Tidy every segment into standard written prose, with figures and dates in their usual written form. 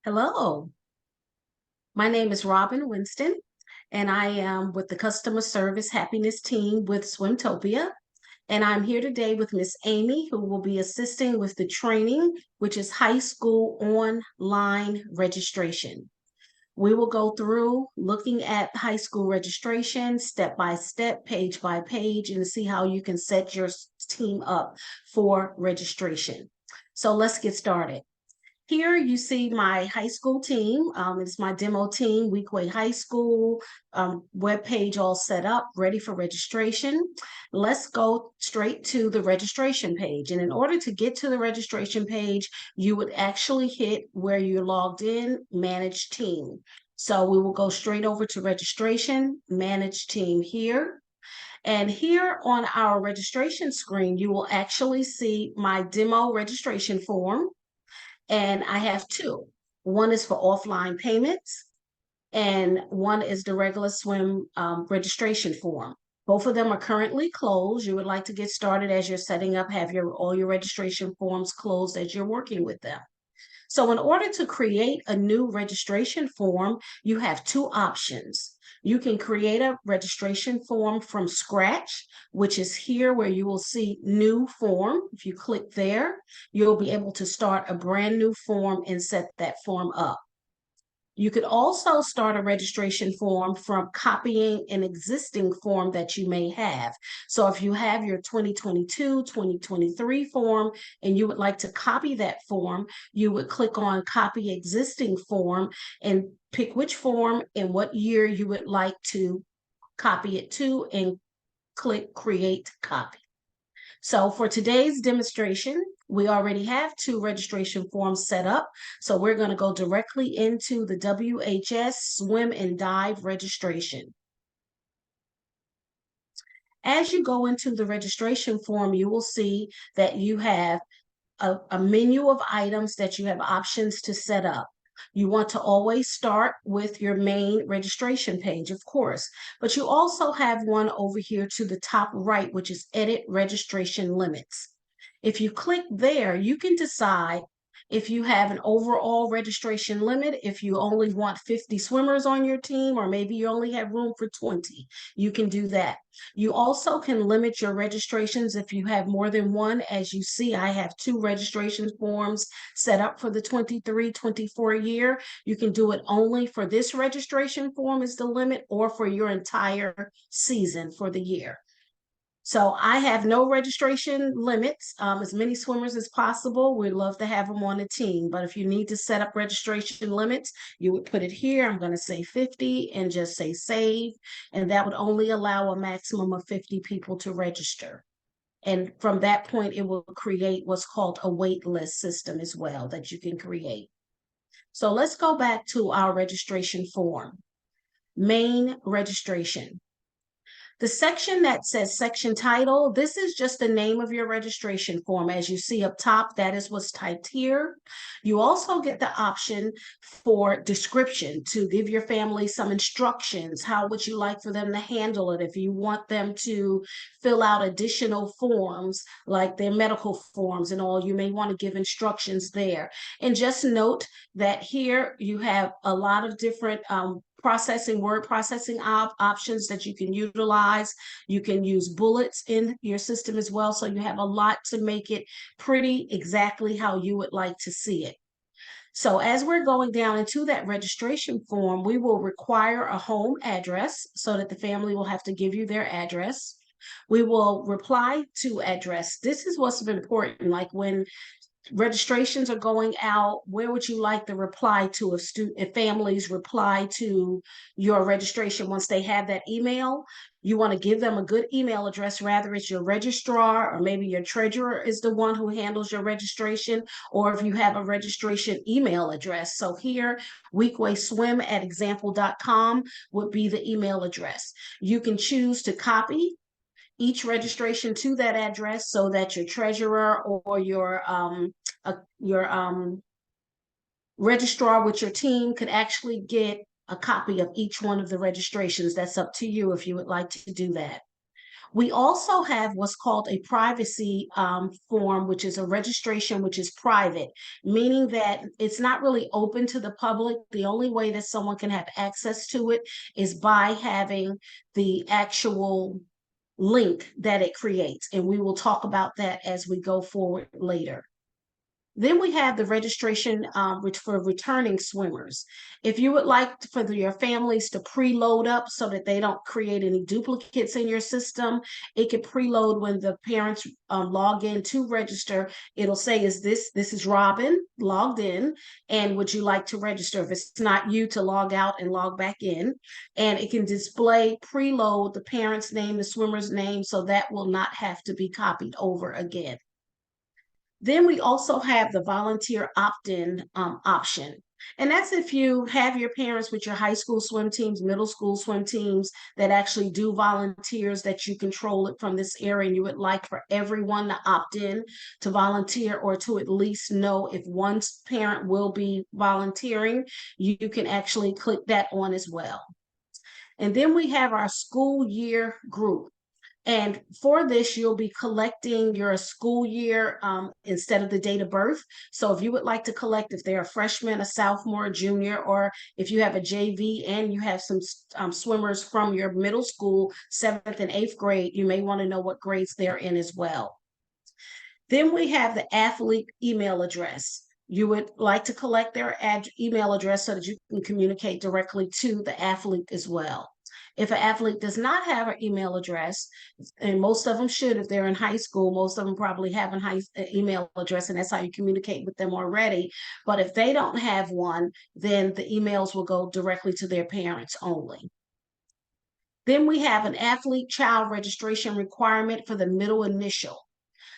Hello, my name is Robin Winston, and I am with the customer service happiness team with SwimTopia. And I'm here today with Miss Amy, who will be assisting with the training, which is high school online registration. We will go through looking at high school registration step by step, page by page, and see how you can set your team up for registration. So let's get started. Here you see my high school team. It's my demo team, Weequay High School web page all set up, ready for registration. Let's go straight to the registration page. And in order to get to the registration page, you would actually hit where you're logged in, Manage Team. So we will go straight over to registration, Manage Team here. And here on our registration screen, you will actually see my demo registration form. And I have two. One is for offline payments, and one is the regular swim registration form. Both of them are currently closed. You would like to get started as you're setting up, have all your registration forms closed as you're working with them. So in order to create a new registration form, you have two options. You can create a registration form from scratch, which is here where you will see new form. If you click there, you'll be able to start a brand new form and set that form up. You could also start a registration form from copying an existing form that you may have. So if you have your 2022, 2023 form and you would like to copy that form, you would click on copy existing form and pick which form and what year you would like to copy it to and click create copy. So for today's demonstration, we already have two registration forms set up. So we're going to go directly into the WHS swim and dive registration. As you go into the registration form, you will see that you have a menu of items that you have options to set up. You want to always start with your main registration page, of course, but you also have one over here to the top right, which is Edit Registration Limits. If you click there, you can decide if you have an overall registration limit, if you only want 50 swimmers on your team, or maybe you only have room for 20, you can do that. You also can limit your registrations if you have more than one. As you see, I have two registration forms set up for the 23-24 year. You can do it only for this registration form is the limit, or for your entire season for the year. So I have no registration limits, as many swimmers as possible. We'd love to have them on the team. But if you need to set up registration limits, you would put it here. I'm going to say 50 and just say save. And that would only allow a maximum of 50 people to register. And from that point, it will create what's called a wait list system as well that you can create. So let's go back to our registration form. Main registration. The section that says section title, this is just the name of your registration form. As you see up top, that is what's typed here. You also get the option for description to give your family some instructions. How would you like for them to handle it? If you want them to fill out additional forms, like their medical forms and all, you may want to give instructions there. And just note that here you have a lot of different word processing options that you can utilize. You can use bullets in your system as well. So you have a lot to make it pretty exactly how you would like to see it. So as we're going down into that registration form, we will require a home address so that the family will have to give you their address. We will reply to address. This is what's important, like when registrations are going out, where would you like the reply to if families reply to your registration once they have that email? You want to give them a good email address, rather it's your registrar or maybe your treasurer is the one who handles your registration, or if you have a registration email address. So here, weekwayswim@example.com would be the email address. You can choose to copy each registration to that address so that your treasurer or your registrar with your team could actually get a copy of each one of the registrations. That's up to you if you would like to do that. We also have what's called a privacy form, which is a registration which is private, meaning that it's not really open to the public. The only way that someone can have access to it is by having the actual link that it creates. And we will talk about that as we go forward later. Then we have the registration which for returning swimmers. If you would like for your families to preload up so that they don't create any duplicates in your system, it can preload when the parents log in to register. It'll say, this is Robin logged in, and would you like to register? If it's not you, to log out and log back in. And it can display preload the parent's name, the swimmer's name, so that will not have to be copied over again. Then we also have the volunteer opt-in option. And that's if you have your parents with your high school swim teams, middle school swim teams that actually do volunteers, that you control it from this area, and you would like for everyone to opt in to volunteer, or to at least know if one parent will be volunteering, you can actually click that on as well. And then we have our school year group. And for this, you'll be collecting your school year instead of the date of birth. So if you would like to collect if they're a freshman, a sophomore, a junior, or if you have a JV and you have some swimmers from your middle school, 7th and 8th grade, you may want to know what grades they're in as well. Then we have the athlete email address. You would like to collect their email address so that you can communicate directly to the athlete as well. If an athlete does not have an email address, and most of them should, if they're in high school, most of them probably have an email address, and that's how you communicate with them already. But if they don't have one, then the emails will go directly to their parents only. Then we have an athlete child registration requirement for the middle initial.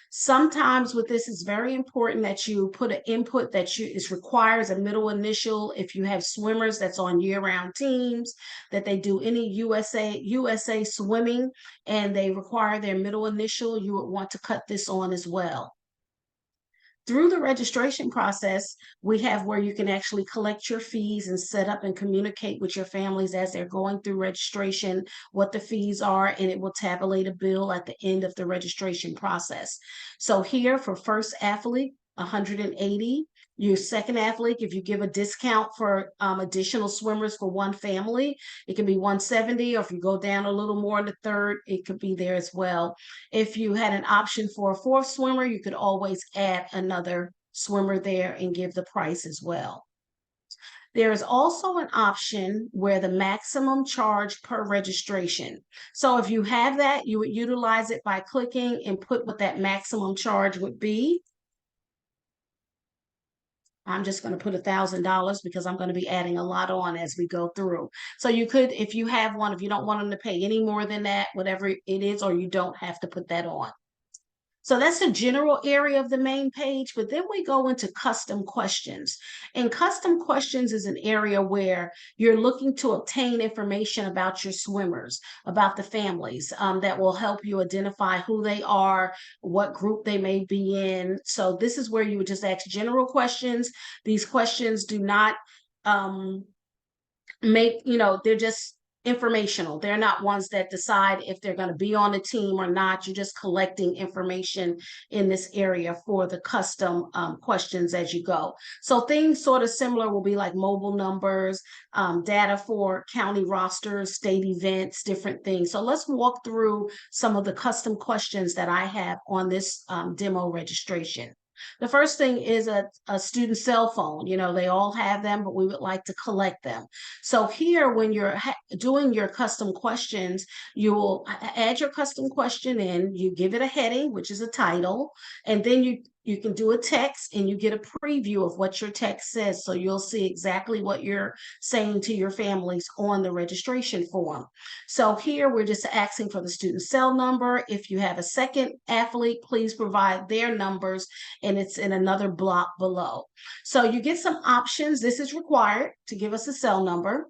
Sometimes with this, it's very important that you put an input that requires a middle initial. If you have swimmers that's on year-round teams, that they do any USA swimming, and they require their middle initial, you would want to cut this on as well. Through the registration process, we have where you can actually collect your fees and set up and communicate with your families as they're going through registration, what the fees are, and it will tabulate a bill at the end of the registration process. So here for first athlete, 180. Your second athlete, if you give a discount for additional swimmers for one family, it can be 170, or if you go down a little more in the third, it could be there as well. If you had an option for a fourth swimmer, you could always add another swimmer there and give the price as well. There is also an option where the maximum charge per registration. So if you have that, you would utilize it by clicking and put what that maximum charge would be. I'm just going to put $1,000 because I'm going to be adding a lot on as we go through. So you could, if you have one, if you don't want them to pay any more than that, whatever it is, or you don't have to put that on. So that's the general area of the main page, but then we go into custom questions. And custom questions is an area where you're looking to obtain information about your swimmers, about the families, that will help you identify who they are, what group they may be in. So this is where you would just ask general questions. These questions do not they're just informational. They're not ones that decide if they're going to be on a team or not. You're just collecting information in this area for the custom questions as you go. So things sort of similar will be like mobile numbers, data for county rosters, state events, different things. So let's walk through some of the custom questions that I have on this demo registration. The first thing is a student cell phone. They all have them, but we would like to collect them. So here, when you're doing your custom questions, you will add your custom question in, you give it a heading, which is a title, and then you can do a text, and you get a preview of what your text says. So you'll see exactly what you're saying to your families on the registration form. So here we're just asking for the student cell number. If you have a second athlete, please provide their numbers, and it's in another block below. So you get some options. This is required to give us a cell number.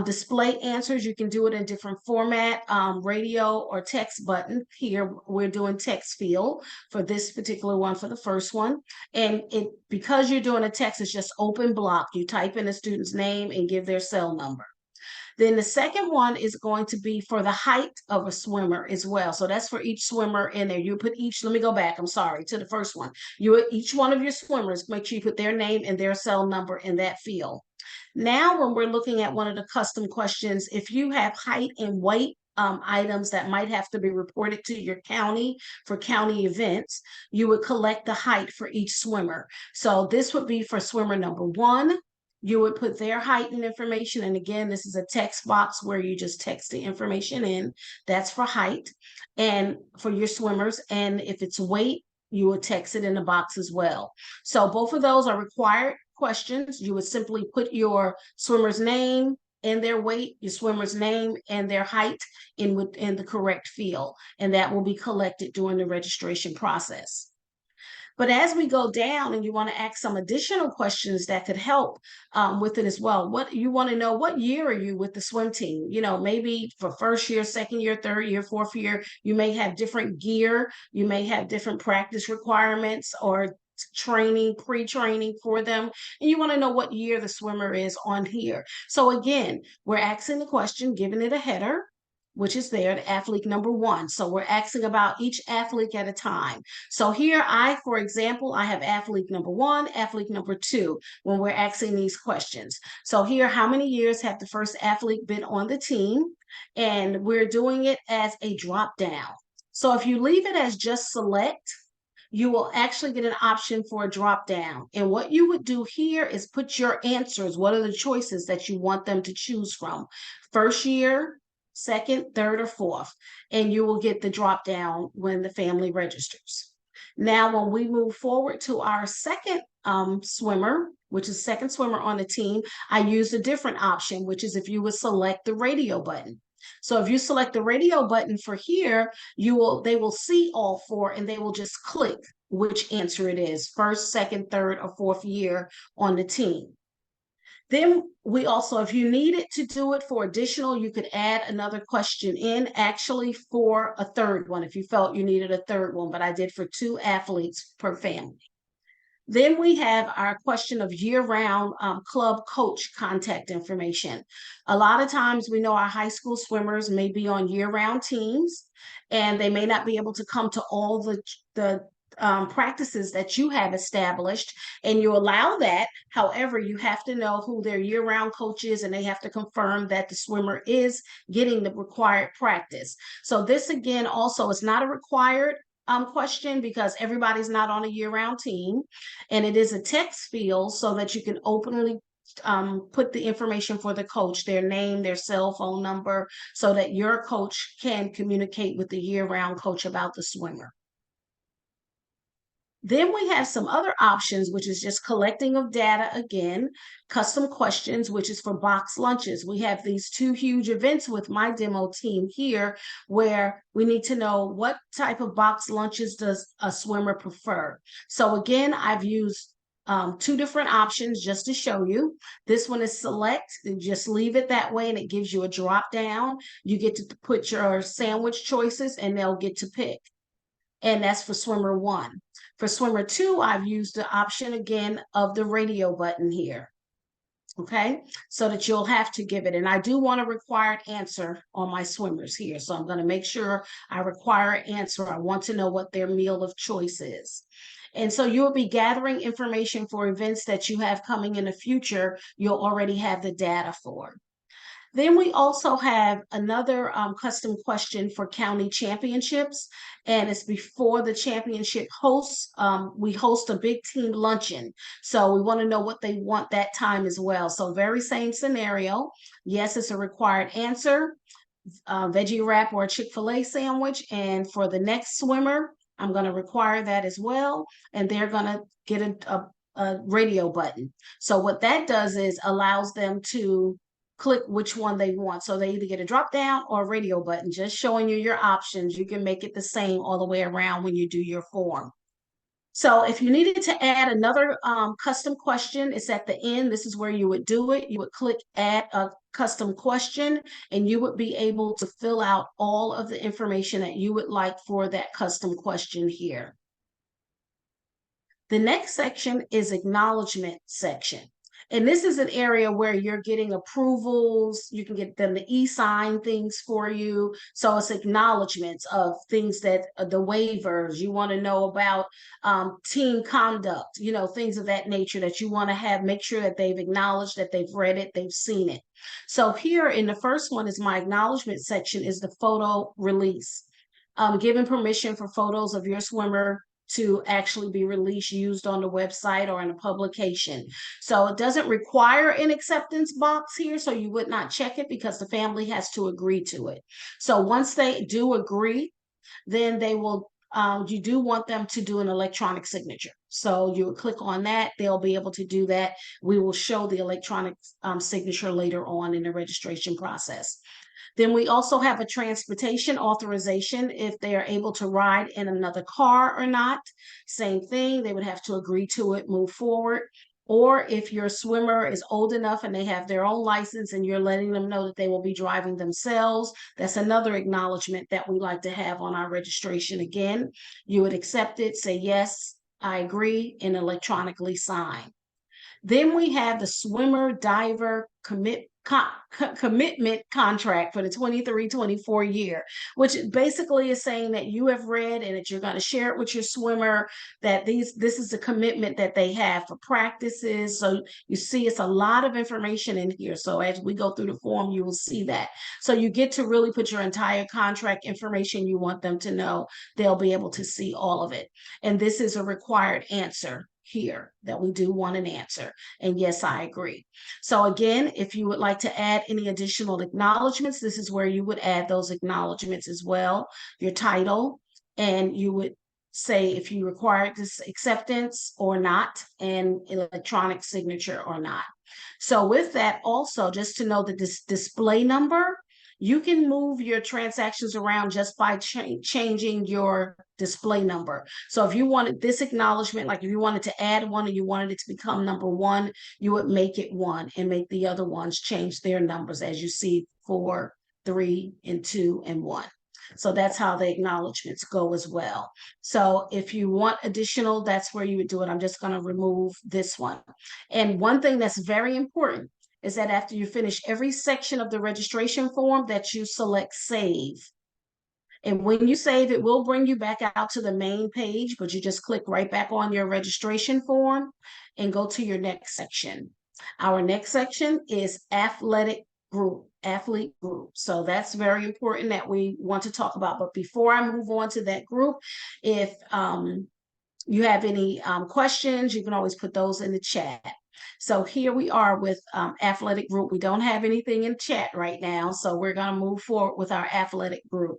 Display answers, you can do it in different format, radio or text button. Here we're doing text field for this particular one, for the first one. And because you're doing a text, it's just open block. You type in a student's name and give their cell number. Then the second one is going to be for the height of a swimmer as well. So that's for each swimmer in there. You put each, let me go back, I'm sorry, to the first one. Each one of your swimmers, make sure you put their name and their cell number in that field. Now, when we're looking at one of the custom questions, if you have height and weight items that might have to be reported to your county for county events, you would collect the height for each swimmer. So this would be for swimmer number 1. You would put their height and information. And again, this is a text box where you just text the information in. That's for height and for your swimmers. And if it's weight, you would text it in the box as well. So both of those are required questions. You would simply put your swimmer's name and their weight, your swimmer's name and their height in the correct field. And that will be collected during the registration process. But as we go down and you want to ask some additional questions that could help with it as well, what you want to know, what year are you with the swim team? You know, maybe for first year, second year, third year, fourth year, you may have different gear, you may have different practice requirements or training, pre-training for them, and you want to know what year the swimmer is on here. So again, we're asking the question, giving it a header, which is there, the athlete number 1. So we're asking about each athlete at a time. So here for example, I have athlete number 1, athlete number 2, when we're asking these questions. So here, how many years have the first athlete been on the team? And we're doing it as a drop down. So if you leave it as just select, you will actually get an option for a drop down. And what you would do here is put your answers. What are the choices that you want them to choose from? First year, second, third, or fourth, and you will get the drop down when the family registers. Now, when we move forward to our second swimmer, which is second swimmer on the team, I use a different option, which is if you would select the radio button. So if you select the radio button for here, they will see all 4 and they will just click which answer it is, first, second, third, or fourth year on the team. Then we also, if you needed to do it for additional, you could add another question in, actually for a third one, if you felt you needed a third one, but I did for 2 athletes per family. Then we have our question of year-round club coach contact information. A lot of times we know our high school swimmers may be on year-round teams, and they may not be able to come to all the practices that you have established, and you allow that. However, you have to know who their year-round coach is, and they have to confirm that the swimmer is getting the required practice. So this, again, also is not a required question because everybody's not on a year-round team, and it is a text field so that you can openly put the information for the coach, their name, their cell phone number, so that your coach can communicate with the year-round coach about the swimmer. Then we have some other options, which is just collecting of data again, custom questions, which is for box lunches. We have these 2 huge events with my demo team here where we need to know what type of box lunches does a swimmer prefer. So again, I've used 2 different options just to show you. This one is select, and just leave it that way and it gives you a drop down. You get to put your sandwich choices and they'll get to pick. And that's for swimmer 1. For swimmer 2, I've used the option again of the radio button here. Okay, so that you'll have to give it. And I do want a required answer on my swimmers here. So I'm going to make sure I require an answer. I want to know what their meal of choice is. And so you will be gathering information for events that you have coming in the future. You'll already have the data for. Then we also have another custom question for county championships, and it's before the championship hosts. We host a big team luncheon, so we want to know what they want that time as well. So very same scenario. Yes, it's a required answer, veggie wrap or a Chick-fil-A sandwich, and for the next swimmer, I'm going to require that as well, and they're going to get a radio button. So what that does is allows them to click which one they want. So they either get a drop down or a radio button, just showing you your options. You can make it the same all the way around when you do your form. So if you needed to add another custom question, it's at the end. This is where you would do it. You would click add a custom question, and you would be able to fill out all of the information that you would like for that custom question here. The next section is acknowledgement section. And this is an area where you're getting approvals. You can get them to e-sign things for you. So it's acknowledgments of things that the waivers you want to know about, team conduct, things of that nature that you want to have. Make sure that they've acknowledged, that they've read it, they've seen it. So here in the first one is my acknowledgement section, is the photo release. Giving permission for photos of your swimmer to actually be released, used on the website or in a publication. So it doesn't require an acceptance box here, so you would not check it because the family has to agree to it. So once they do agree, then they will, you do want them to do an electronic signature. So you would click on that, they'll be able to do that. We will show the electronic signature later on in the registration process. Then we also have a transportation authorization if they are able to ride in another car or not. Same thing, they would have to agree to it, move forward. Or if your swimmer is old enough and they have their own license and you're letting them know that they will be driving themselves, that's another acknowledgement that we like to have on our registration. Again, you would accept it, say, yes, I agree, and electronically sign. Then we have the swimmer diver commitment contract for the 23-24 year, which basically is saying that you have read and that you're going to share it with your swimmer, that this is the commitment that they have for practices. So you see, it's a lot of information in here. So as we go through the form, you will see that. So you get to really put your entire contract information you want them to know. They'll be able to see all of it. And this is a required answer here, that we do want an answer. And yes, I agree. So again, if you would like to add any additional acknowledgments, this is where you would add those acknowledgments as well, your title, and you would say if you require this acceptance or not, and electronic signature or not. So with that, also just to know that this display number, you can move your transactions around just by changing your display number. So if you wanted this acknowledgement, like if you wanted to add one and you wanted it to become number 1, you would make it 1 and make the other ones change their numbers, as you see 4, 3, and 2, and 1. So that's how the acknowledgements go as well. So if you want additional, that's where you would do it. I'm just going to remove this one. And one thing that's very important is that after you finish every section of the registration form, that you select save. And when you save, it will bring you back out to the main page, but you just click right back on your registration form and go to your next section. Our next section is athlete group. So that's very important that we want to talk about. But before I move on to that group, if you have any questions, you can always put those in the chat. So here we are with athletic group. We don't have anything in chat right now, so we're going to move forward with our athletic group.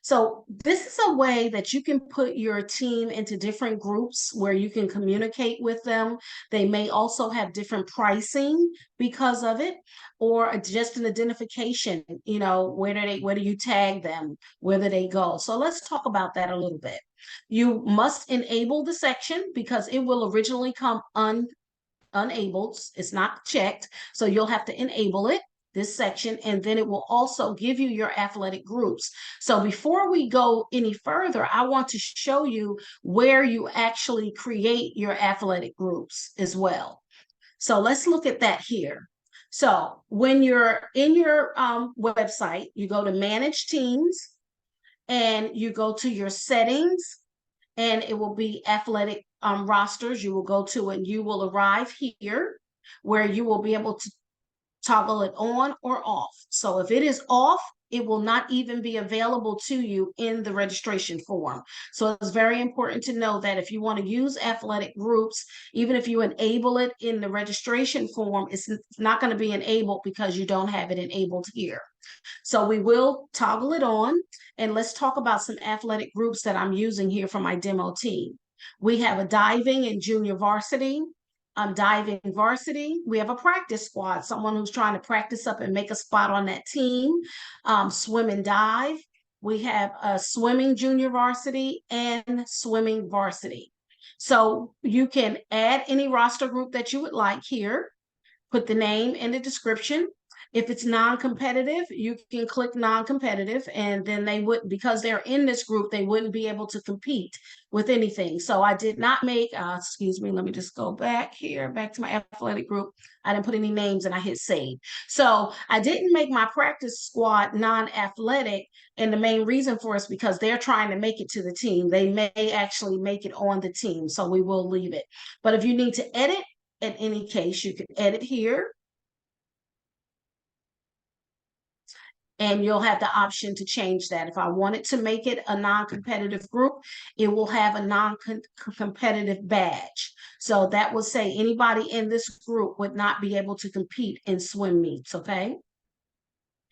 So this is a way that you can put your team into different groups where you can communicate with them. They may also have different pricing because of it, or just an identification, where do you tag them, where do they go? So let's talk about that a little bit. You must enable the section because it will originally come unenabled. It's not checked. So you'll have to enable it, this section, and then it will also give you your athletic groups. So before we go any further, I want to show you where you actually create your athletic groups as well. So let's look at that here. So when you're in your website, you go to manage teams and you go to your settings, and it will be athletic rosters. You will go to, and you will arrive here where you will be able to toggle it on or off. So if it is off, it will not even be available to you in the registration form. So it's very important to know that if you want to use athletic groups, even if you enable it in the registration form, it's not going to be enabled because you don't have it enabled here. So we will toggle it on, and let's talk about some athletic groups that I'm using here for my demo team. We have a diving and junior varsity. Diving varsity, we have a practice squad, someone who's trying to practice up and make a spot on that team. Swim and dive, we have a swimming junior varsity and swimming varsity. So you can add any roster group that you would like here, put the name in the description. If it's non-competitive, you can click non-competitive, and then they would, because they're in this group, they wouldn't be able to compete with anything. So I did not make, excuse me, let me just go back here, back to my athletic group. I didn't put any names and I hit save. So I didn't make my practice squad non-athletic. And the main reason for it is because they're trying to make it to the team. They may actually make it on the team. So we will leave it. But if you need to edit, in any case, you can edit here. And you'll have the option to change that. If I wanted to make it a non-competitive group, it will have a non-competitive badge. So that will say anybody in this group would not be able to compete in swim meets, okay?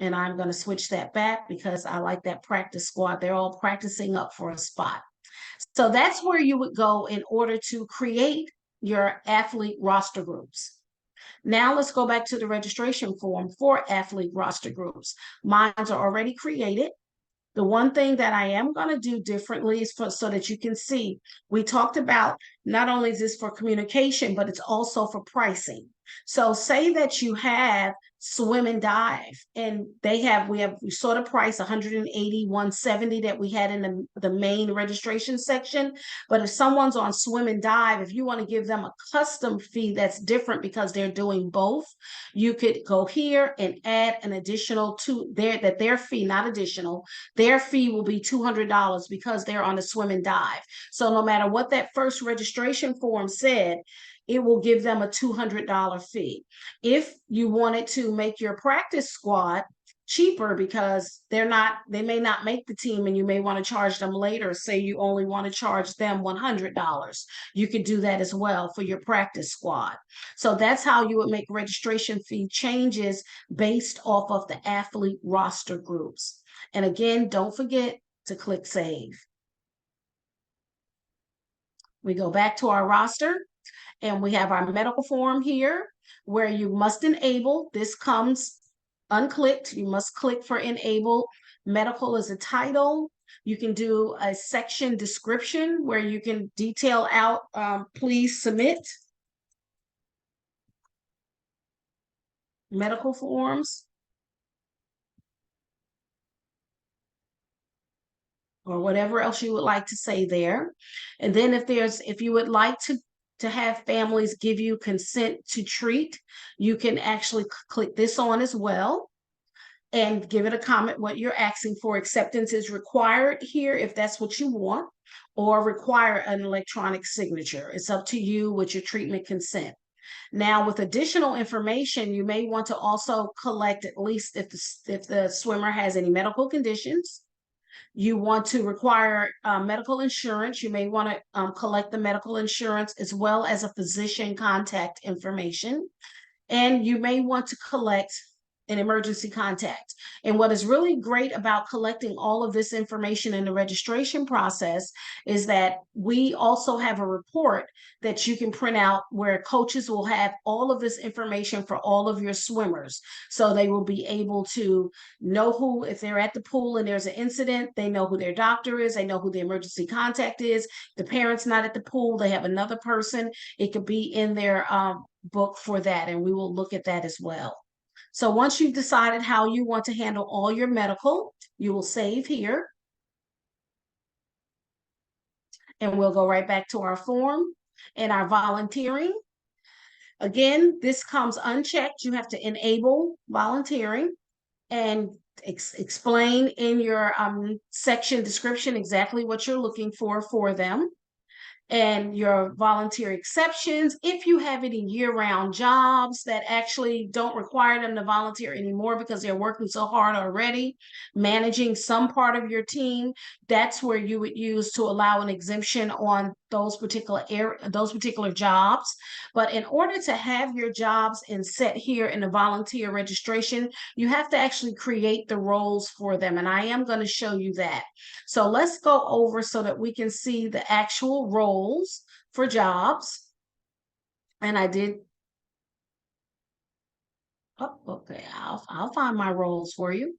And I'm going to switch that back because I like that practice squad. They're all practicing up for a spot. So that's where you would go in order to create your athlete roster groups. Now let's go back to the registration form for athlete roster groups. Mine are already created. The one thing that I am going to do differently is so that you can see, we talked about not only is this for communication, but it's also for pricing. So say that you have swim and dive, and we saw the price 180, 170 that we had in the main registration section. But if someone's on swim and dive, if you want to give them a custom fee that's different because they're doing both, you could go here and add an additional their fee, not additional, their fee will be $200 because they're on the swim and dive. So no matter what that first registration form said, it will give them a $200 fee. If you wanted to make your practice squad cheaper because they may not make the team and you may want to charge them later, say you only want to charge them $100, you could do that as well for your practice squad. So that's how you would make registration fee changes based off of the athlete roster groups. And again, don't forget to click save. We go back to our roster and we have our medical form here where you must enable. This comes unclicked. You must click for enable. Medical is a title. You can do a section description where you can detail out, please submit medical forms, or whatever else you would like to say there. And then if you would like to have families give you consent to treat, you can actually click this on as well and give it a comment what you're asking for. Acceptance is required here if that's what you want, or require an electronic signature. It's up to you with your treatment consent. Now, with additional information, you may want to also collect, at least if the swimmer has any medical conditions. You want to require medical insurance. You may want to collect the medical insurance as well as a physician contact information. And you may want to collect an emergency contact. And what is really great about collecting all of this information in the registration process is that we also have a report that you can print out where coaches will have all of this information for all of your swimmers. So they will be able to know who, if they're at the pool and there's an incident, they know who their doctor is, they know who the emergency contact is. The parent's not at the pool, they have another person. It could be in their book for that, and we will look at that as well. So once you've decided how you want to handle all your medical, you will save here. And we'll go right back to our form and our volunteering. Again, this comes unchecked. You have to enable volunteering and explain in your section description exactly what you're looking for them. And your volunteer exceptions. If you have any year-round jobs that actually don't require them to volunteer anymore because they're working so hard already, managing some part of your team, that's where you would use to allow an exemption on those particular jobs. But in order to have your jobs set here in the volunteer registration, you have to actually create the roles for them. And I am going to show you that. So let's go over so that we can see the actual roles for jobs. And I did, oh, okay, I'll find my roles for you.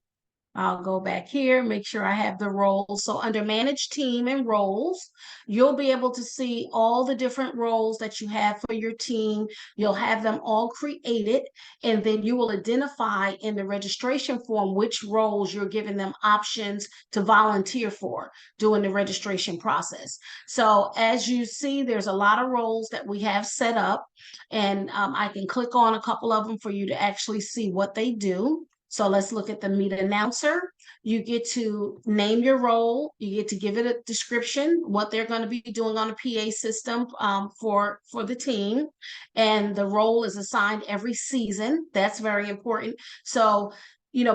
I'll go back here, make sure I have the roles. So under manage team and roles, you'll be able to see all the different roles that you have for your team. You'll have them all created, and then you will identify in the registration form which roles you're giving them options to volunteer for during the registration process. So as you see, there's a lot of roles that we have set up, and I can click on a couple of them for you to actually see what they do. So let's look at the meet announcer. You get to name your role. You get to give it a description, what they're going to be doing on a PA system for the team. And the role is assigned every season. That's very important. So,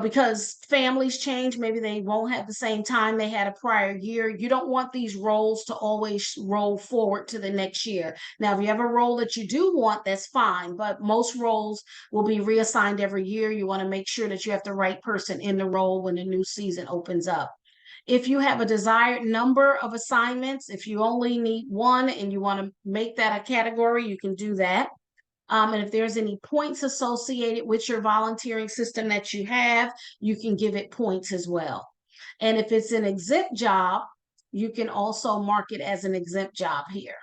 because families change, maybe they won't have the same time they had a prior year. You don't want these roles to always roll forward to the next year. Now, if you have a role that you do want, that's fine. But most roles will be reassigned every year. You want to make sure that you have the right person in the role when the new season opens up. If you have a desired number of assignments, if you only need one and you want to make that a category, you can do that. And if there's any points associated with your volunteering system that you have, you can give it points as well. And if it's an exempt job, you can also mark it as an exempt job here.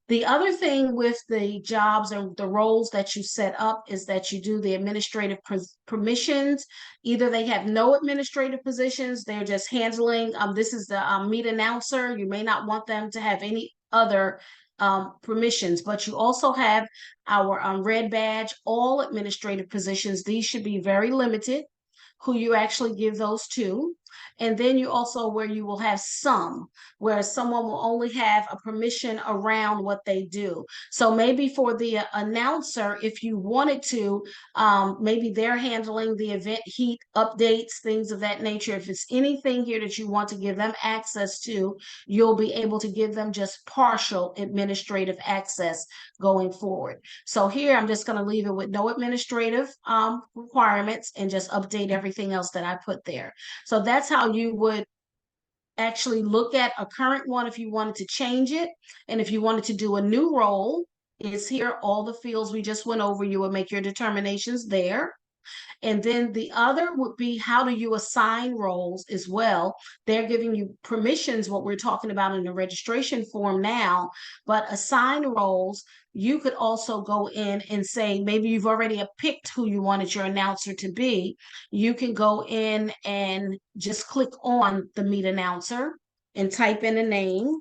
The other thing with the jobs and the roles that you set up is that you do the administrative permissions. Either they have no administrative positions, they're just handling, this is the meet announcer. You may not want them to have any other permissions, but you also have our red badge, all administrative positions. These should be very limited who you actually give those to. And then you also where you will have some, where someone will only have a permission around what they do. So maybe for the announcer, if you wanted to, maybe they're handling the event heat updates, things of that nature. If it's anything here that you want to give them access to, you'll be able to give them just partial administrative access going forward. So here, I'm just going to leave it with no administrative requirements and just update everything else that I put there. So that's how you would actually look at a current one if you wanted to change it. And if you wanted to do a new role, it's here, all the fields we just went over, you would make your determinations there. And then the other would be how do you assign roles as well? They're giving you permissions, what we're talking about in the registration form now, but assign roles, you could also go in and say, maybe you've already picked who you wanted your announcer to be. You can go in and just click on the meet announcer and type in a name,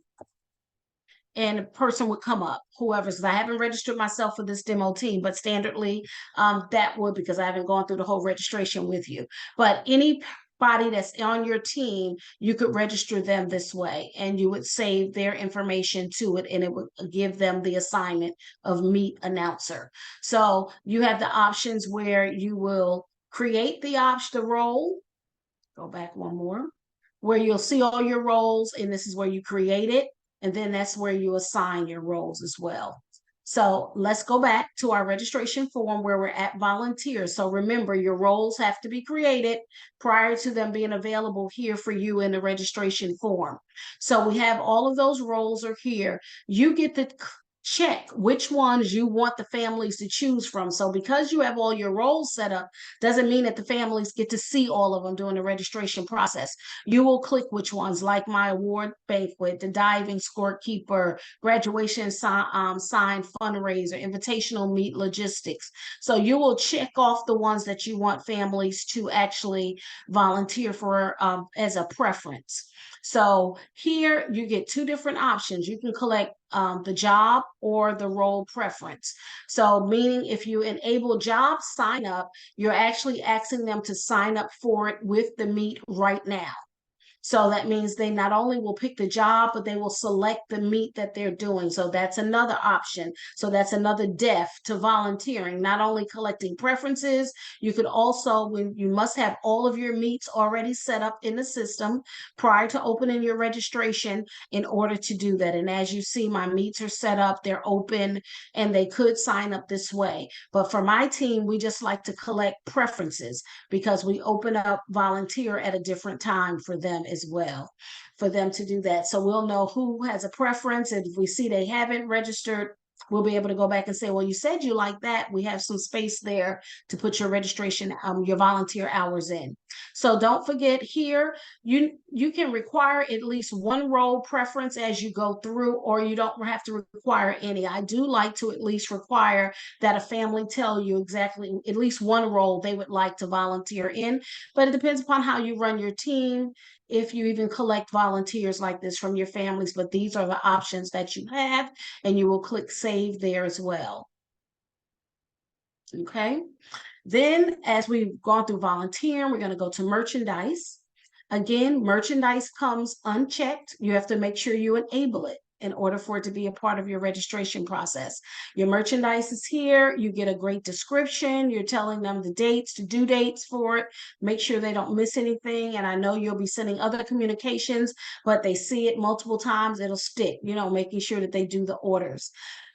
and a person would come up, whoever's. I haven't registered myself for this demo team, but standardly, that would, because I haven't gone through the whole registration with you. But anybody that's on your team, you could register them this way, and you would save their information to it, and it would give them the assignment of meet announcer. So you have the options where you will create the role. Go back one more, where you'll see all your roles, and this is where you create it. And then that's where you assign your roles as well. So let's go back to our registration form where we're at volunteers. So remember, your roles have to be created prior to them being available here for you in the registration form. So we have all of those roles are here. You get to check which ones you want the families to choose from. So because you have all your roles set up, doesn't mean that the families get to see all of them during the registration process. You will click which ones, like my award banquet, the diving scorekeeper, graduation sign fundraiser, invitational meet logistics. So you will check off the ones that you want families to actually volunteer for as a preference. So here you get two different options. You can collect the job or the role preference. So meaning if you enable job sign up, you're actually asking them to sign up for it with the meet right now. So that means they not only will pick the job, but they will select the meet that they're doing. So that's another option. So that's another def to volunteering, not only collecting preferences, you could also, when you must have all of your meets already set up in the system prior to opening your registration in order to do that. And as you see, my meets are set up, they're open, and they could sign up this way. But for my team, we just like to collect preferences because we open up volunteer at a different time for them as well, for them to do that. So we'll know who has a preference. And if we see they haven't registered we'll be able to go back and say, well, you said you like that. We have some space there to put your registration, your volunteer hours in. So don't forget here, you can require at least one role preference as you go through, or you don't have to require any. I do like to at least require that a family tell you exactly at least one role they would like to volunteer in, but it depends upon how you run your team, if you even collect volunteers like this from your families, but these are the options that you have, and you will click save there as well. Okay. Then as we've gone through volunteering, we're going to go to merchandise. Again, merchandise comes unchecked. You have to make sure you enable it in order for it to be a part of your registration process. Your merchandise is here. You get a great description. You're telling them the dates, the due dates for it. Make sure they don't miss anything. And I know you'll be sending other communications, but they see it multiple times, it'll stick, making sure that they do the orders.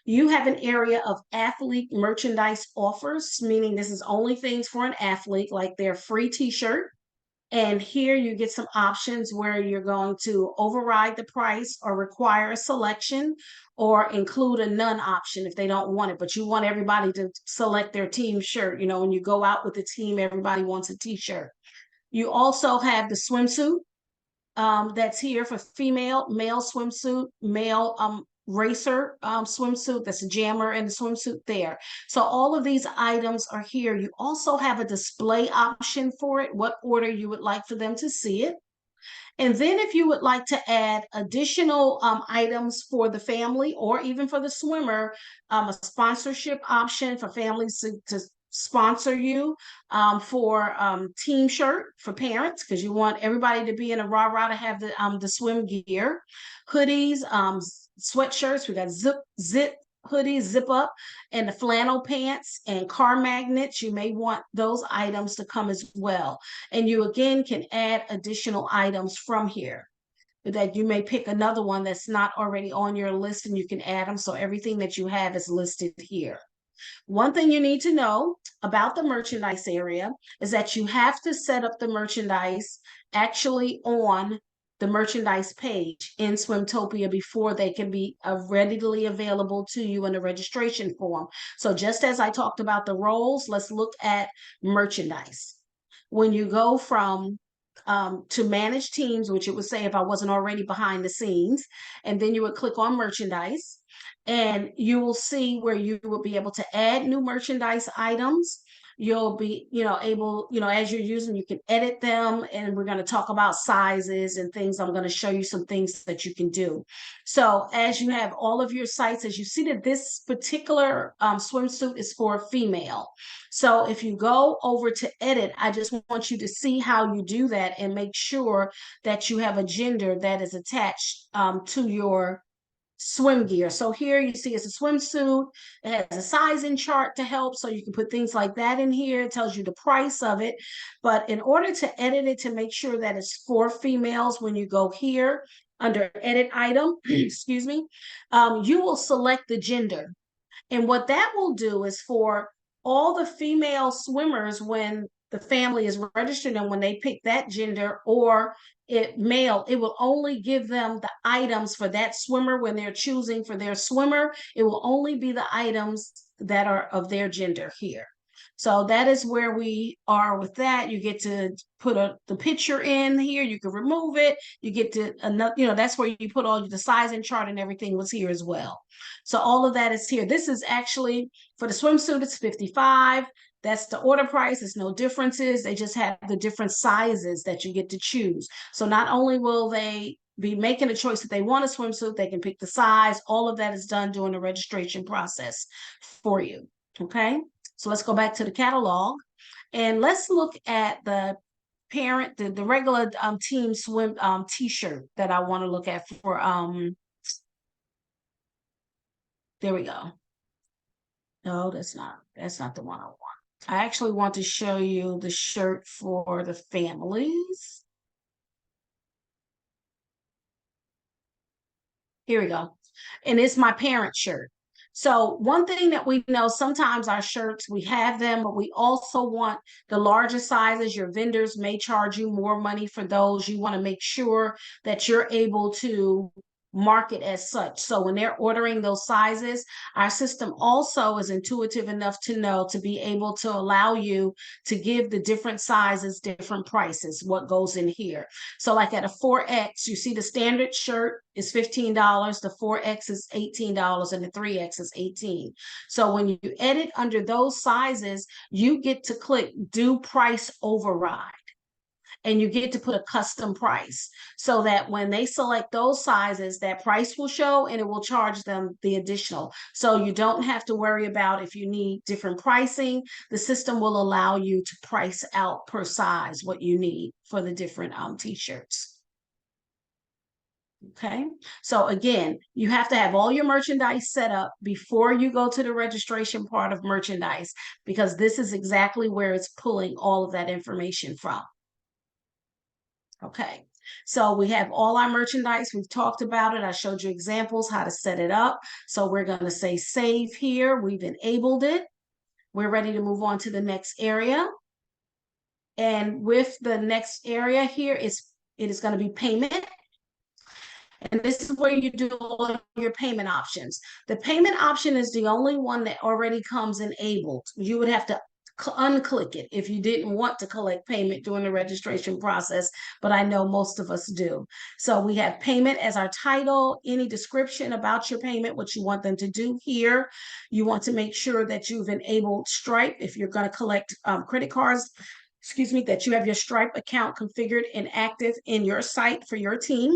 You have an area of athlete merchandise offers, meaning this is only things for an athlete, like their free t-shirt. And here you get some options where you're going to override the price or require a selection or include a none option if they don't want it. But you want everybody to select their team shirt. When you go out with the team, everybody wants a t-shirt. You also have the swimsuit that's here for female, male swimsuit, male racer swimsuit, that's a jammer and the swimsuit there. So all of these items are here. You also have a display option for it, what order you would like for them to see it. And then if you would like to add additional items for the family or even for the swimmer, a sponsorship option for families to sponsor you for team shirt for parents, because you want everybody to be in a rah-rah to have the swim gear, hoodies, sweatshirts. We got zip hoodies, zip up, and the flannel pants and car magnets. You may want those items to come as well. And you again can add additional items from here, that you may pick another one that's not already on your list and you can add them. So everything that you have is listed here. One thing you need to know about the merchandise area is that you have to set up the merchandise actually on the merchandise page in SwimTopia before they can be readily available to you in the registration form. So just as I talked about the roles, let's look at merchandise. When you go from to manage teams, which it would say if I wasn't already behind the scenes, and then you would click on merchandise, and you will see where you will be able to add new merchandise items. You'll be, able, as you're using, you can edit them, and we're going to talk about sizes and things. I'm going to show you some things that you can do. So as you have all of your sites, as you see that this particular swimsuit is for female. So if you go over to edit, I just want you to see how you do that and make sure that you have a gender that is attached to your swim gear. So here you see it's a swimsuit. It has a sizing chart to help, so you can put things like that in here. It tells you the price of it. But in order to edit it to make sure that it's for females, when you go here under edit item, excuse me, you will select the gender. And what that will do is for all the female swimmers, when the family is registered and when they pick that gender or male, it will only give them the items for that swimmer. When they're choosing for their swimmer, it will only be the items that are of their gender here. So that is where we are with that. You get to put the picture in here. You can remove it. You get to another, that's where you put all the sizing chart and everything was here as well. So all of that is here. This is actually for the swimsuit, it's $55. That's the order price. There's no differences. They just have the different sizes that you get to choose. So not only will they be making a choice that they want a swimsuit, they can pick the size. All of that is done during the registration process for you. Okay. So let's go back to the catalog and let's look at the parent, the regular team swim t-shirt that I want to look at for there we go. No, that's not the one I want. I actually want to show you the shirt for the families. Here we go. And it's my parent shirt. So one thing that we know, sometimes our shirts, we have them, but we also want the larger sizes. Your vendors may charge you more money for those. You want to make sure that you're able to mark it as such. So when they're ordering those sizes, our system also is intuitive enough to know to be able to allow you to give the different sizes different prices, what goes in here. So like at a 4X, you see the standard shirt is $15, the 4X is $18, and the 3X is $18. So when you edit under those sizes, you get to click do price override, and you get to put a custom price so that when they select those sizes, that price will show and it will charge them the additional. So you don't have to worry about if you need different pricing. The system will allow you to price out per size what you need for the different t-shirts. Okay, so again, you have to have all your merchandise set up before you go to the registration part of merchandise, because this is exactly where it's pulling all of that information from. Okay, so we have all our merchandise. We've talked about it. I showed you examples how to set it up. So we're going to say save here. We've enabled it. We're ready to move on to the next area. And with the next area here, it is going to be payment. And this is where you do all your payment options. The payment option is the only one that already comes enabled. You would have to unclick it if you didn't want to collect payment during the registration process, but I know most of us do. So we have payment as our title, any description about your payment, what you want them to do here. You want to make sure that you've enabled Stripe if you're going to collect credit cards. That you have your Stripe account configured and active in your site for your team.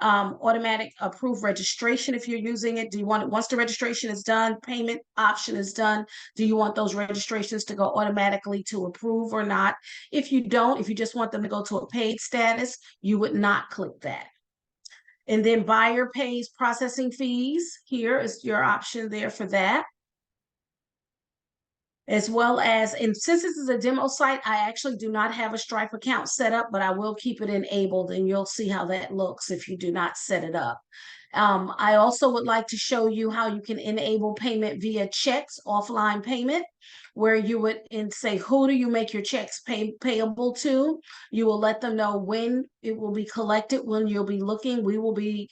Automatic approved registration if you're using it. Do you want it once the registration is done, payment option is done? Do you want those registrations to go automatically to approve or not? If you don't, if you just want them to go to a paid status, you would not click that. And then buyer pays processing fees. Here is your option there for that. As well as, and since this is a demo site, I actually do not have a Stripe account set up, but I will keep it enabled and you'll see how that looks if you do not set it up. I also would like to show you how you can enable payment via checks, offline payment, where you would say, who do you make your checks payable to? You will let them know when it will be collected, when you'll be looking. We will be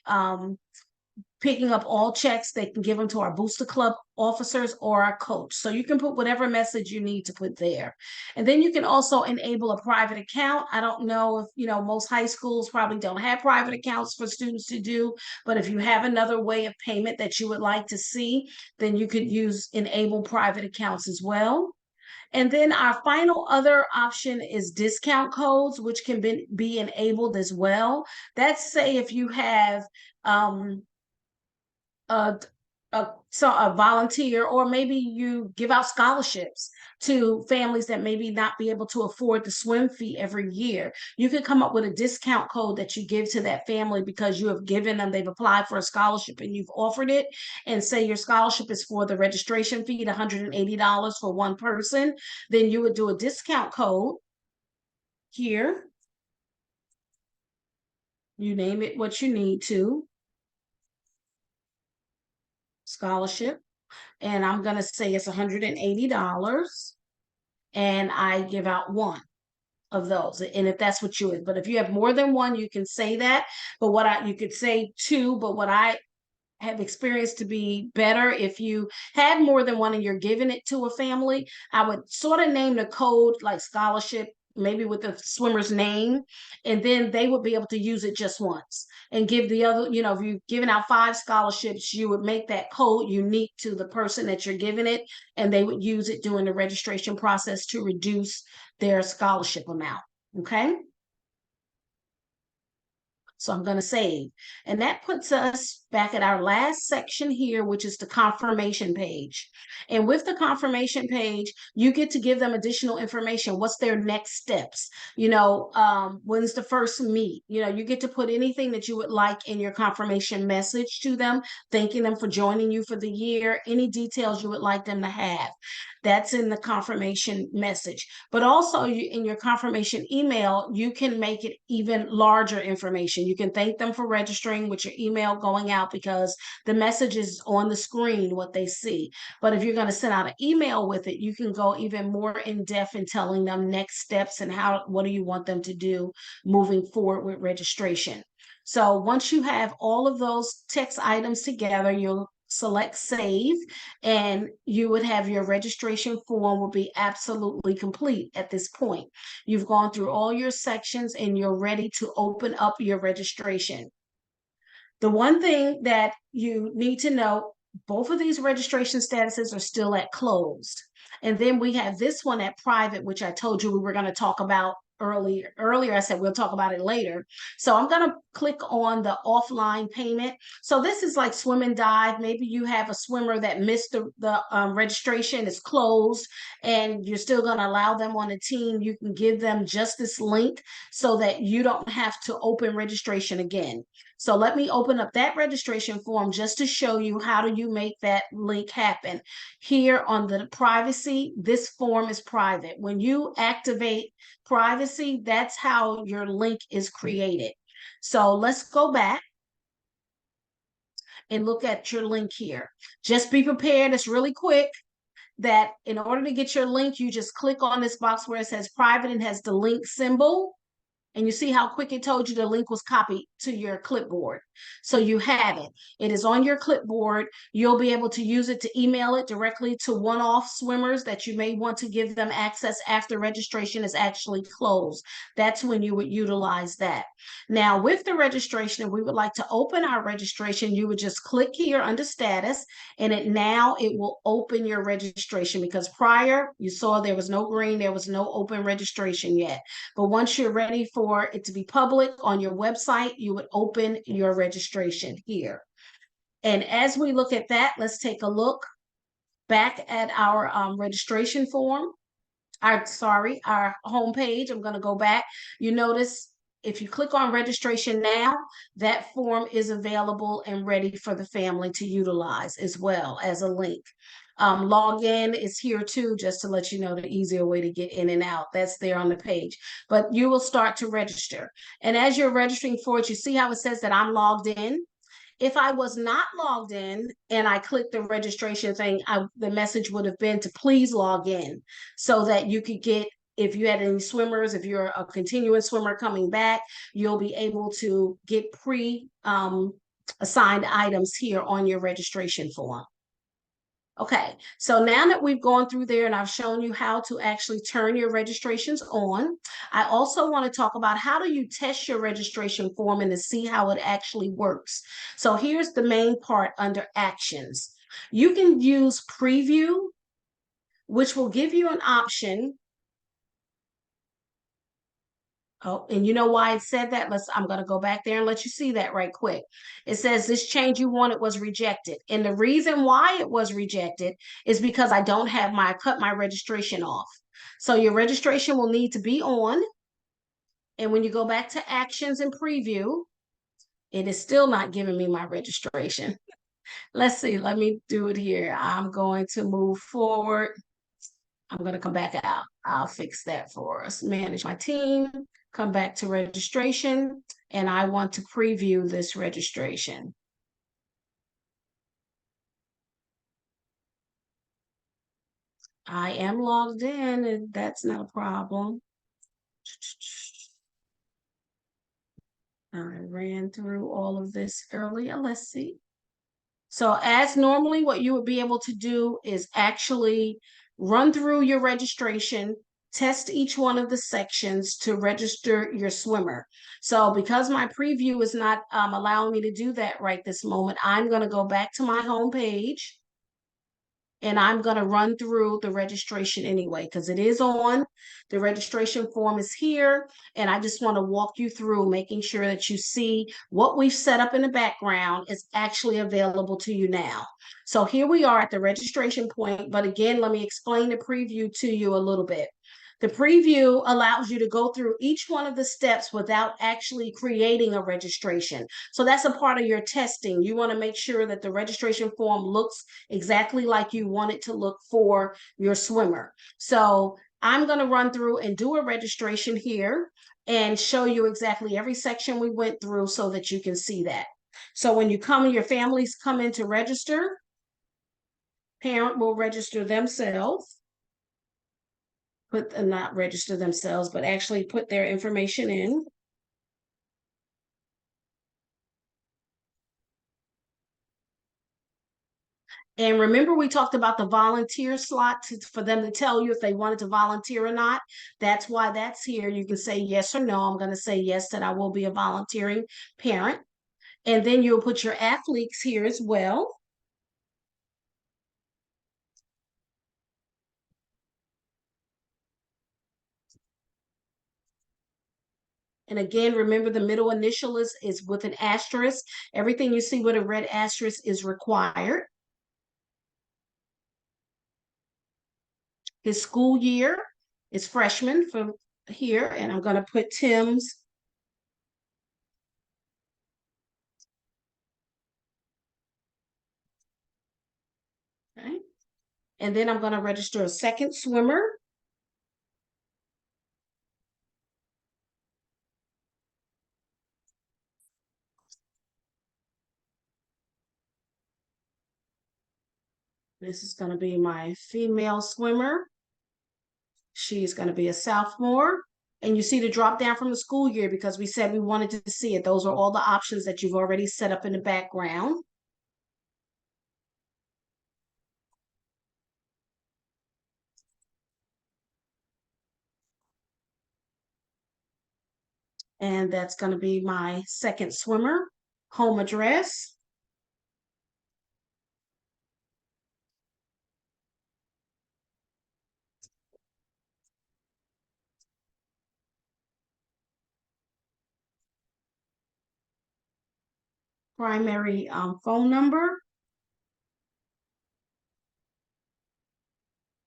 picking up all checks. They can give them to our Booster Club officers or our coach. So you can put whatever message you need to put there. And then you can also enable a private account. I don't know if, most high schools probably don't have private accounts for students to do, but if you have another way of payment that you would like to see, then you could use enable private accounts as well. And then our final other option is discount codes, which can be enabled as well. That's say if you have a volunteer, or maybe you give out scholarships to families that maybe not be able to afford the swim fee every year. You can come up with a discount code that you give to that family because you have given them, they've applied for a scholarship and you've offered it, and say your scholarship is for the registration fee, $180 for one person. Then you would do a discount code here. You name it what you need to. Scholarship, and I'm going to say it's $180, and I give out one of those. And if that's what you is, but if you have more than one, you can say that. But you could say two, but what I have experienced to be better, if you have more than one and you're giving it to a family, I would sort of name the code like scholarship, maybe with the swimmer's name, and then they would be able to use it just once and give the other, if you're giving out 5 scholarships, you would make that code unique to the person that you're giving it, and they would use it during the registration process to reduce their scholarship amount. Okay. So I'm going to save. And that puts us back at our last section here, which is the confirmation page. And with the confirmation page, you get to give them additional information. What's their next steps? When's the first meet? You get to put anything that you would like in your confirmation message to them, thanking them for joining you for the year, any details you would like them to have. That's in the confirmation message. But also in your confirmation email, you can make it even larger information. You can thank them for registering with your email going out, because the message is on the screen, what they see. But if you're going to send out an email with it, you can go even more in depth in telling them next steps and what do you want them to do moving forward with registration. So once you have all of those text items together, you'll select save, and you would have your registration form will be absolutely complete at this point. You've gone through all your sections and you're ready to open up your registration. The one thing that you need to know, both of these registration statuses are still at closed. And then we have this one at private, which I told you we were going to talk about earlier. I said we'll talk about it later. So I'm going to click on the offline payment. So this is like swim and dive. Maybe you have a swimmer that missed the registration, is closed, and you're still going to allow them on the team. You can give them just this link so that you don't have to open registration again. So let me open up that registration form just to show you how do you make that link happen. Here on the privacy, this form is private. When you activate privacy, that's how your link is created. So let's go back and look at your link here. Just be prepared. It's really quick. That in order to get your link, you just click on this box where it says private and has the link symbol. And you see how quick it told you the link was copied to your clipboard. So you have it. It is on your clipboard. You'll be able to use it to email it directly to one-off swimmers that you may want to give them access after registration is actually closed. That's when you would utilize that. Now, with the registration, if we would like to open our registration, you would just click here under status, and it will open your registration, because prior you saw there was no green, there was no open registration yet. But once you're ready for it to be public on your website, you would open your registration here. And as we look at that, let's take a look back at our registration form. Our homepage. I'm going to go back. You notice if you click on registration now, that form is available and ready for the family to utilize as well as a link. Login is here too, just to let you know the easier way to get in and out. That's there on the page. But you will start to register. And as you're registering for it, you see how it says that I'm logged in. If I was not logged in and I clicked the registration thing, the message would have been to please log in, so that you could get, if you had any swimmers, if you're a continuing swimmer coming back, you'll be able to get assigned items here on your registration form. Okay, so now that we've gone through there and I've shown you how to actually turn your registrations on, I also want to talk about how do you test your registration form and to see how it actually works. So here's the main part under actions. You can use preview, which will give you an option. Oh, and you know why it said that? I'm going to go back there and let you see that right quick. It says this change you wanted was rejected. And the reason why it was rejected is because I cut my registration off. So your registration will need to be on. And when you go back to actions and preview, it is still not giving me my registration. Let's see. Let me do it here. I'm going to move forward. I'm going to come back out. I'll fix that for us. Manage my team, come back to registration, and I want to preview this registration. I am logged in, and that's not a problem. I ran through all of this earlier. Let's see. So as normally, what you would be able to do is actually run through your registration, test each one of the sections to register your swimmer. So because my preview is not allowing me to do that right this moment, I'm going to go back to my home page. And I'm going to run through the registration anyway, because it is on. The registration form is here. And I just want to walk you through making sure that you see what we've set up in the background is actually available to you now. So here we are at the registration point. But again, let me explain the preview to you a little bit. The preview allows you to go through each one of the steps without actually creating a registration. So that's a part of your testing. You want to make sure that the registration form looks exactly like you want it to look for your swimmer. So I'm going to run through and do a registration here and show you exactly every section we went through so that you can see that. So when you come and your families come in to register, parent will register themselves. Not register themselves, but actually put their information in. And remember, we talked about the volunteer slot for them to tell you if they wanted to volunteer or not. That's why that's here. You can say yes or no. I'm going to say yes, that I will be a volunteering parent. And then you'll put your athletes here as well. And again, remember the middle initial is with an asterisk. Everything you see with a red asterisk is required. His school year is freshman from here, and I'm going to put Tim's. Okay. And then I'm going to register a second swimmer. This is going to be my female swimmer. She's going to be a sophomore. And you see the drop down from the school year because we said we wanted to see it. Those are all the options that you've already set up in the background. And that's going to be my second swimmer, home address. Primary phone number.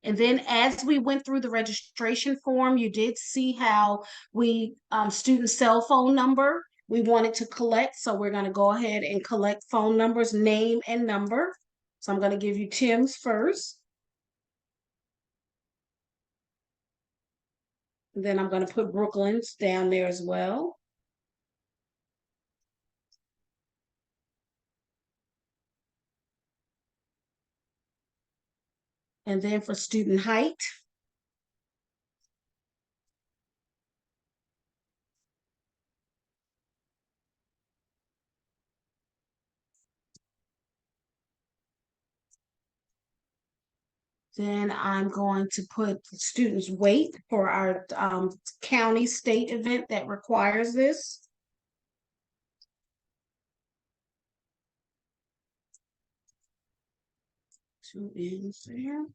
And then as we went through the registration form, you did see how we, student cell phone number, we wanted to collect. So we're going to go ahead and collect phone numbers, name and number. So I'm going to give you Tim's first. And then I'm going to put Brooklyn's down there as well. And then for student height, then I'm going to put the student's weight for our county state event that requires this. Two N's there.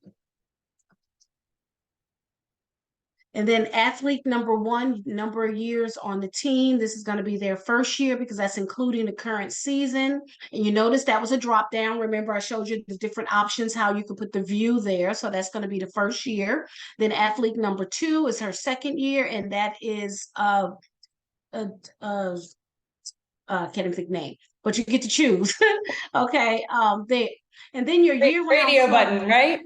And then athlete number one, number of years on the team. This is going to be their first year because that's including the current season. And you notice that was a drop down. Remember, I showed you the different options, how you could put the view there. So that's going to be the first year. Then athlete number two is her second year, and that is can't even think name, but you get to choose. Okay. And then your year-round radio button, right?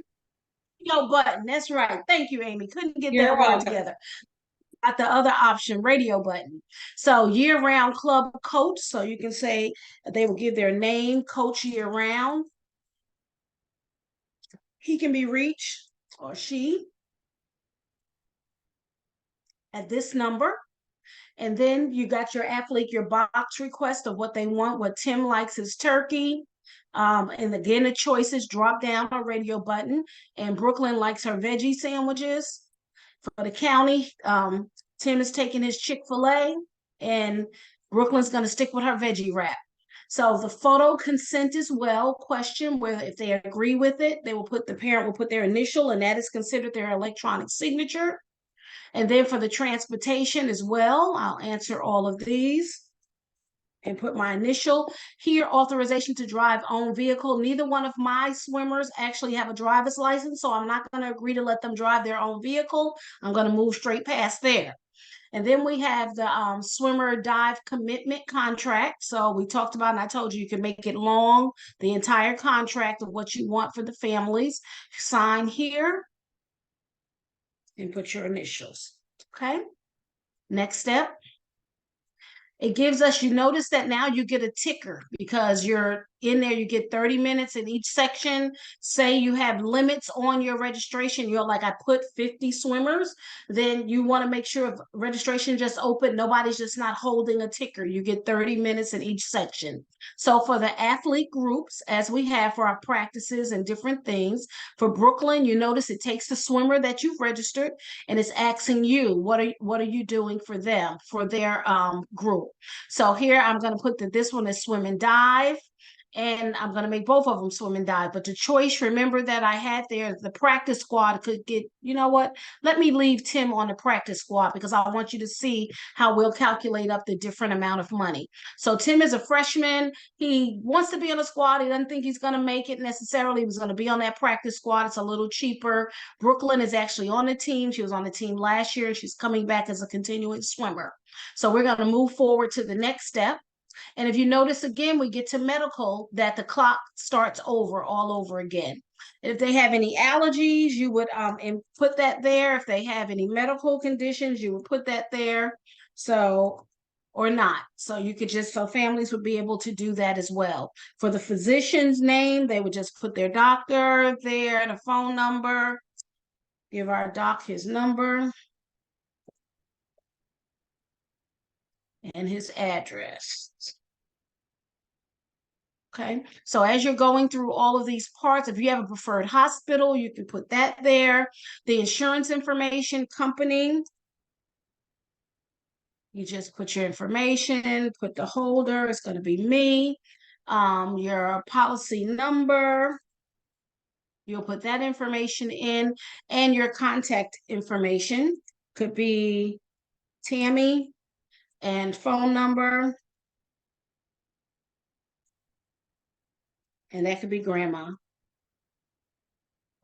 Radio button. That's right. Thank you, Amy. Couldn't get You're that word welcome. together. Got the other option, radio button. So year-round club coach. So you can say they will give their name, coach year-round. He can be reached, or she, at this number. And then you got your athlete, your box request of what they want. What Tim likes is turkey. And again, the choices drop down a radio button. And Brooklyn likes her veggie sandwiches. For the county, Tim is taking his Chick-fil-A, and Brooklyn's going to stick with her veggie wrap. So the photo consent as well question where if they agree with it, the parent will put their initial, and that is considered their electronic signature. And then for the transportation as well, I'll answer all of these and put my initial here. Authorization to drive own vehicle. Neither one of my swimmers actually have a driver's license, so I'm not going to agree to let them drive their own vehicle. I'm going to move straight past there. And then we have the swimmer dive commitment contract. So we talked about, and I told you can make it long, the entire contract of what you want for the families. Sign here and put your initials. Okay. Next step. It gives us, you notice that now you get a ticker because your in there, you get 30 minutes in each section. Say you have limits on your registration. You're like, I put 50 swimmers, then you want to make sure if registration just open, nobody's just not holding a ticker. You get 30 minutes in each section. So for the athlete groups, as we have for our practices and different things, for Brooklyn, you notice it takes the swimmer that you've registered and it's asking you, what are you doing for them, for their group. So here I'm going to put that this one is swim and dive, and I'm going to make both of them swim and dive. But the choice, remember that I had there, the practice squad could get, you know what? Let me leave Tim on the practice squad because I want you to see how we'll calculate up the different amount of money. So Tim is a freshman. He wants to be on a squad. He doesn't think he's going to make it necessarily. He was going to be on that practice squad. It's a little cheaper. Brooklyn is actually on the team. She was on the team last year. She's coming back as a continuing swimmer. So we're going to move forward to the next step. And if you notice again, we get to medical, that the clock starts over all over again. If they have any allergies, you would and put that there. If they have any medical conditions, you would put that there. So, or not. So you could just, so families would be able to do that as well. For the physician's name, they would just put their doctor there, the phone number, give our doc his number and his address. Okay, so as you're going through all of these parts, if you have a preferred hospital, you can put that there. The insurance information company, you just put your information, put the holder, it's going to be me. Your policy number, you'll put that information in, and your contact information could be Tammy and phone number, and that could be grandma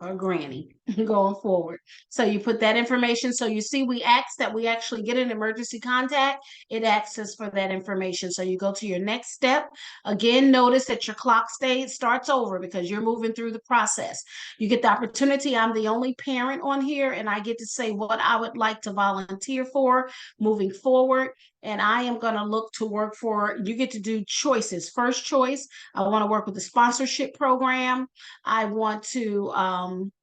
or granny going forward. So you put that information. So you see, we ask that we actually get an emergency contact. It asks us for that information. So you go to your next step. Again, notice that your clock starts over because you're moving through the process. You get the opportunity. I'm the only parent on here, and I get to say what I would like to volunteer for moving forward. And I am going to look to work for, you get to do choices. First choice, I want to work with the sponsorship program. I want to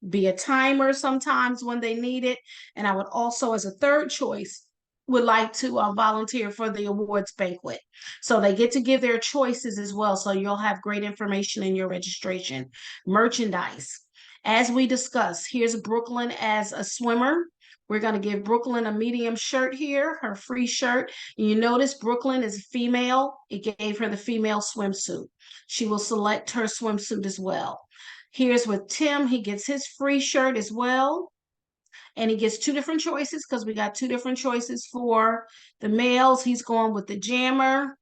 be a timer sometimes when they need it. And I would also, as a third choice, would like to volunteer for the awards banquet. So they get to give their choices as well. So you'll have great information in your registration. Merchandise. As we discussed, here's Brooklyn as a swimmer. We're going to give Brooklyn a medium shirt here, her free shirt. You notice Brooklyn is female. It gave her the female swimsuit. She will select her swimsuit as well. Here's with Tim. He gets his free shirt as well. And he gets two different choices because we got two different choices for the males. He's going with the jammer,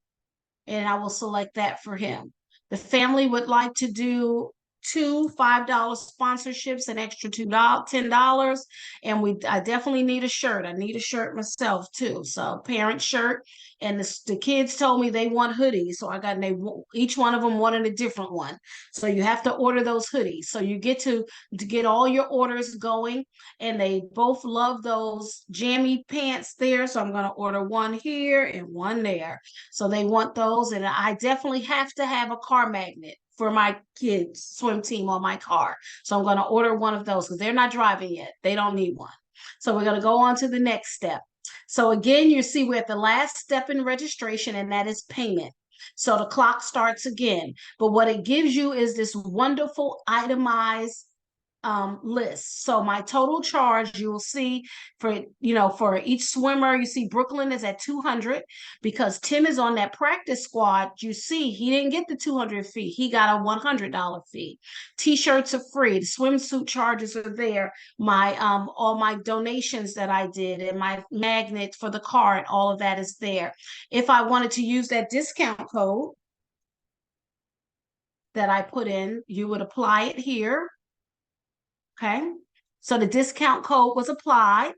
and I will select that for him. The family would like to do two $5 sponsorships, an extra $10, and I definitely need a shirt. I need a shirt myself too. So parent shirt, and the kids told me they want hoodies, so each one of them wanted a different one. So you have to order those hoodies. So you get to get all your orders going, and they both love those jammy pants there. So I'm going to order one here and one there. So they want those, and I definitely have to have a car magnet for my kids' swim team on my car. So I'm going to order one of those because they're not driving yet. They don't need one. So we're going to go on to the next step. So again, you see we're at the last step in registration, and that is payment. So the clock starts again. But what it gives you is this wonderful itemized list. So my total charge, you will see for each swimmer, you see Brooklyn is at 200 because Tim is on that practice squad. You see, he didn't get the 200 fee. He got a $100 fee. T-shirts are free. The swimsuit charges are there. My all my donations that I did and my magnet for the car and all of that is there. If I wanted to use that discount code that I put in, you would apply it here. Okay, so the discount code was applied.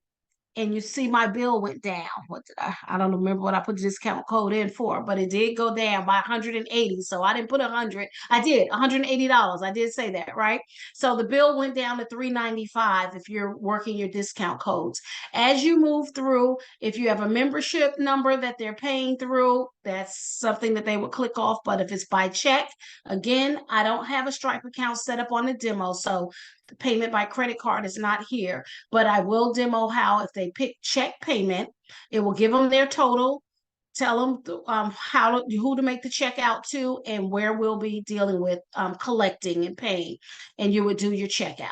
and you see my bill went down. What did I don't remember what I put the discount code in for, but it did go down by 180. So I didn't put 100. I did $180. I did say that, right? So the bill went down to 395 if you're working your discount codes. As you move through, if you have a membership number that they're paying through, that's something that they would click off. But if it's by check, again, I don't have a Stripe account set up on the demo, so the payment by credit card is not here, but I will demo how if they pick check payment, it will give them their total, tell them who to make the check out to, and where we'll be dealing with collecting and paying, and you would do your checkout.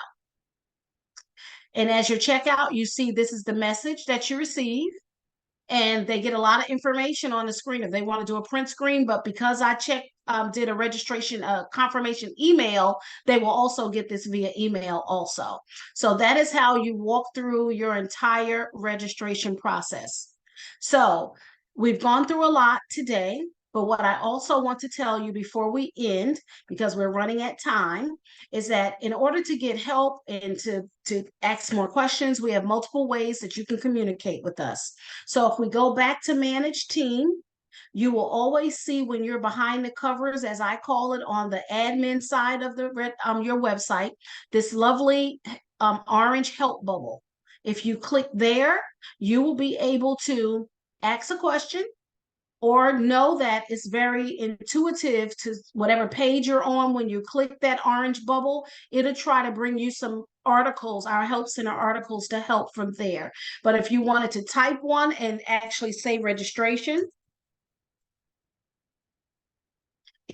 And as your checkout, you see this is the message that you receive. And they get a lot of information on the screen if they want to do a print screen. But because I did a registration confirmation email, they will also get this via email also. So that is how you walk through your entire registration process. So we've gone through a lot today. But what I also want to tell you before we end, because we're running at time, is that in order to get help and to ask more questions, we have multiple ways that you can communicate with us. So if we go back to manage team, you will always see when you're behind the covers, as I call it, on the admin side of your website, this lovely orange help bubble. If you click there, you will be able to ask a question, or know that it's very intuitive to whatever page you're on. When you click that orange bubble, it'll try to bring you some articles, our help center articles, to help from there. But if you wanted to type one and actually say registration,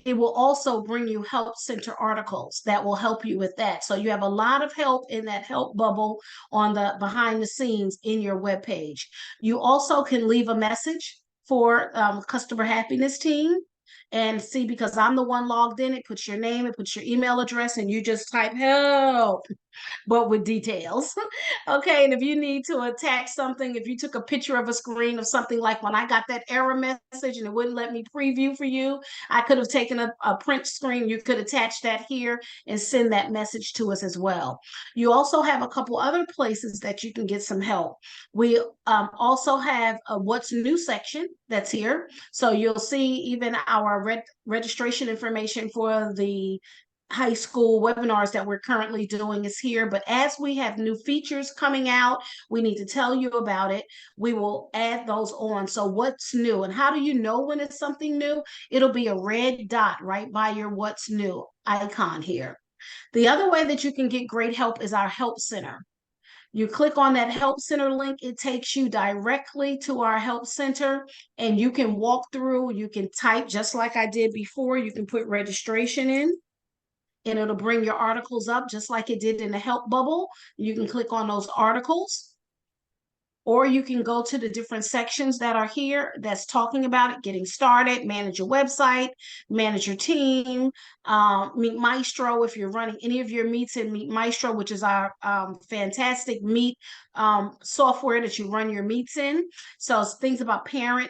it will also bring you help center articles that will help you with that. So you have a lot of help in that help bubble on the behind the scenes in your web page. You also can leave a message for customer happiness team, and see, because I'm the one logged in, it puts your name, it puts your email address, and you just type help, but with details. Okay, and if you need to attach something, if you took a picture of a screen of something, like when I got that error message and it wouldn't let me preview for you, I could have taken a print screen. You could attach that here and send that message to us as well. You also have a couple other places that you can get some help. We also have a what's new section that's here. So you'll see even our registration information for the high school webinars that we're currently doing is here. But as we have new features coming out, we need to tell you about it. We will add those on. So what's new, and how do you know when it's something new? It'll be a red dot right by your what's new icon here. The other way that you can get great help is our help center. You click on that help center link, it takes you directly to our help center, and you can walk through, you can type just like I did before. You can put registration in, and it'll bring your articles up just like it did in the help bubble. You can click on those articles, or you can go to the different sections that are here that's talking about it, getting started, manage your website, manage your team, Meet Maestro if you're running any of your meets in Meet Maestro, which is our fantastic meet software that you run your meets in. So things about parent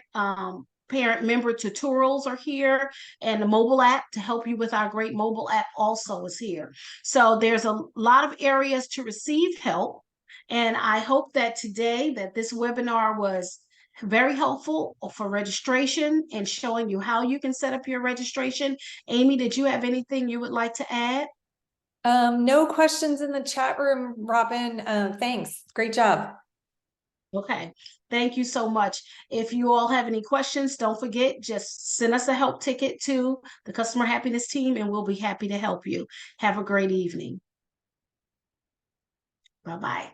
member tutorials are here, and the mobile app to help you with our great mobile app also is here. So there's a lot of areas to receive help. And I hope that today, that this webinar was very helpful for registration and showing you how you can set up your registration. Amy, did you have anything you would like to add? No questions in the chat room, Robin. Thanks. Great job. Okay, thank you so much. If you all have any questions, don't forget, just send us a help ticket to the customer happiness team, and we'll be happy to help you. Have a great evening. Bye-bye.